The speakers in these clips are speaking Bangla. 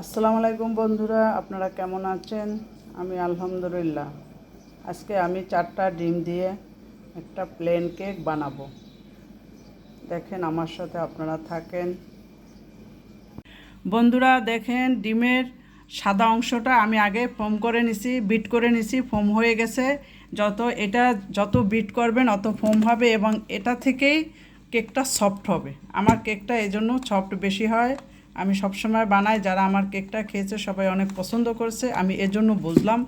আসসালামু আলাইকুম বন্ধুরা, আপনারা কেমন আছেন? আমি আলহামদুলিল্লাহ। আজকে আমি 4টা ডিম দিয়ে একটা প্লেন কেক বানাবো। দেখেন আমার সাথে আপনারা থাকেন। বন্ধুরা দেখেন, ডিমের সাদা অংশটা আমি আগে ফোম করে নিছি, বিট করে নিছি, ফোম হয়ে গেছে। যত বিট করবেন অত ফোম হবে এবং এটা থেকেই কেকটা সফট হবে। আমার কেকটা এই জন্য সফট বেশি হয়। আমি সবসময় বানাই, যারা আমার কেকটা খেয়েছে সবাই অনেক পছন্দ করেছে। আমি এজন্য বুঝলাম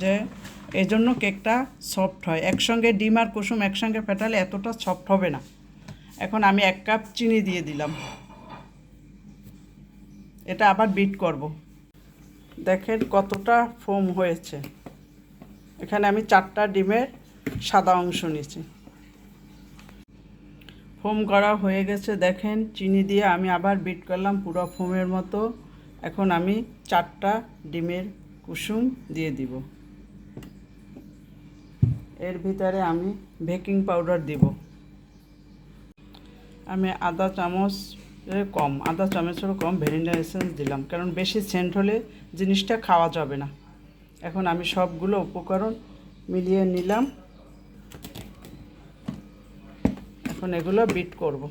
যে এজন্য কেকটা সফট হয়। একসঙ্গে ডিম আর কুসুম একসঙ্গে ফেটালে এতটা সফট হবে না। এখন আমি 1 কাপ চিনি দিয়ে দিলাম। এটা আবার বিট করব। দেখেন কতটা ফোম হয়েছে। এখানে আমি 4টা ডিমের সাদা অংশ নিয়েছি। ফোম করা হয়ে গেছে। দেখেন চিনি দিয়ে আমি আবার বিট করলাম পুরো ফোমের মতো। এখন আমি 4টা ডিমের কুসুম দিয়ে দিব। এর ভিতরে আমি বেকিং পাউডার দিব। আমি আধা চামচেরও কম ভ্যানিলা এসেন্স দিলাম, কারণ বেশি সেন্ট হলে জিনিসটা খাওয়া যাবে না। এখন আমি সবগুলো উপকরণ মিলিয়ে নিলাম। এখন এগুলো বিট করব।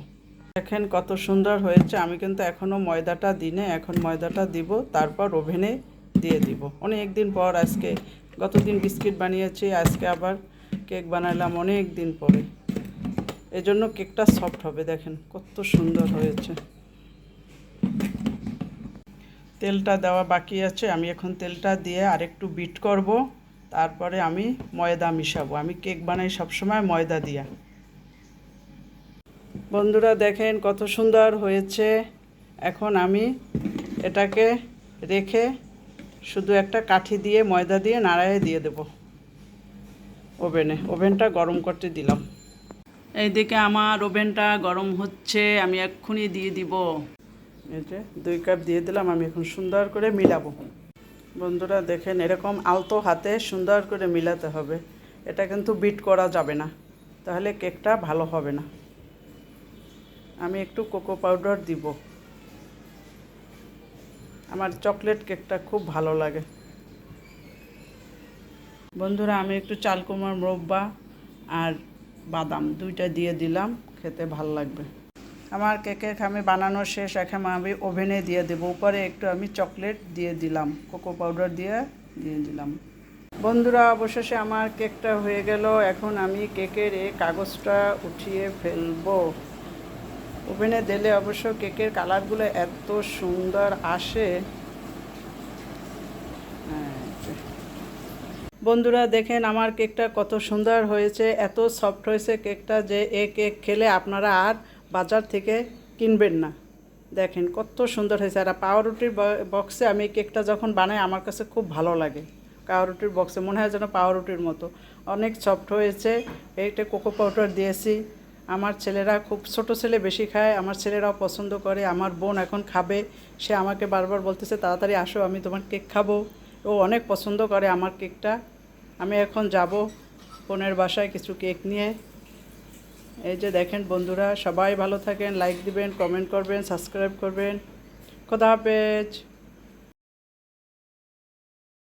দেখেন কত সুন্দর হয়েছে। আমি কিন্তু এখনও ময়দাটা দিনে, এখন ময়দাটা দিব, তারপর ওভেনে দিয়ে দিব। অনেক দিন পর আজকে, গতদিন বিস্কিট বানিয়েছি, আজকে আবার কেক বানালাম অনেক দিন পরে। এজন্য কেকটা সফট হবে। দেখেন কত সুন্দর হয়েছে। তেলটা দেওয়া বাকি আছে, আমি এখন তেলটা দিয়ে আরেকটু বিট করব। তারপরে আমি ময়দা মিশাবো। আমি কেক বানাই সবসময় ময়দা দিয়া। বন্ধুরা দেখেন কত সুন্দর হয়েছে। এখন আমি এটাকে রেখে শুধু একটা কাঠি দিয়ে ময়দা দিয়ে নাড়ায়ে দিয়ে দেব ওভেনটা গরম করতে দিলাম। এইদিকে আমার ওভেনটা গরম হচ্ছে, আমি এক্ষুনি দিয়ে দিব। এই যে 2 কাপ দিয়ে দিলাম। আমি এখন সুন্দর করে মিলাবো। বন্ধুরা দেখেন এরকম আলতো হাতে সুন্দর করে মিলাতে হবে। এটা কিন্তু বিট করা যাবে না, তাহলে কেকটা ভালো হবে না। আমি একটু কোকো পাউডার দিব। আমার চকলেট কেকটা খুব ভালো লাগে। বন্ধুরা আমি একটু চালকুমড় মুরব্বা আর বাদাম 2টা দিয়ে দিলাম, খেতে ভালো লাগবে। আমার কেকের আমি বানানো শেষ। এখন আমি ওভেনে দিয়ে দেবো। উপরে একটু আমি চকলেট দিয়ে দিলাম, কোকো পাউডার দিয়ে দিলাম। বন্ধুরা অবশেষে আমার কেকটা হয়ে গেল। এখন আমি কেকের এই কাগজটা উঠিয়ে ফেলবো। ওভেনে দিলে অবশ্য কেকের কালারগুলো এত সুন্দর আসে। বন্ধুরা দেখেন আমার কেকটা কত সুন্দর হয়েছে, এত সফট হয়েছে কেকটা যে এই কেক খেলে আপনারা আর বাজার থেকে কিনবেন না। দেখেন কত সুন্দর হয়েছে। আর পাউরুটির বক্সে আমি কেকটা যখন বানাই আমার কাছে খুব ভালো লাগে। পাউরুটির বক্সে মনে হয় যেন পাউরুটির মতো অনেক সফট হয়েছে। এইটা কোকো পাউডার দিয়েছি। আমার ছেলেরা, খুব ছোট ছেলে বেশি খায়, আমার ছেলেরাও পছন্দ করে। আমার বোন এখন খাবে, সে আমাকে বারবার বলতেছে তাড়াতাড়ি আসো, আমি তোমার কেক খাবো। ও অনেক পছন্দ করে আমার কেকটা। আমি এখন যাব বোনের বাসায় কিছু কেক নিয়ে। এই যে দেখেন বন্ধুরা, সবাই ভালো থাকেন, লাইক দিবেন, কমেন্ট করবেন, সাবস্ক্রাইব করবেন। খোদা হাফেজ।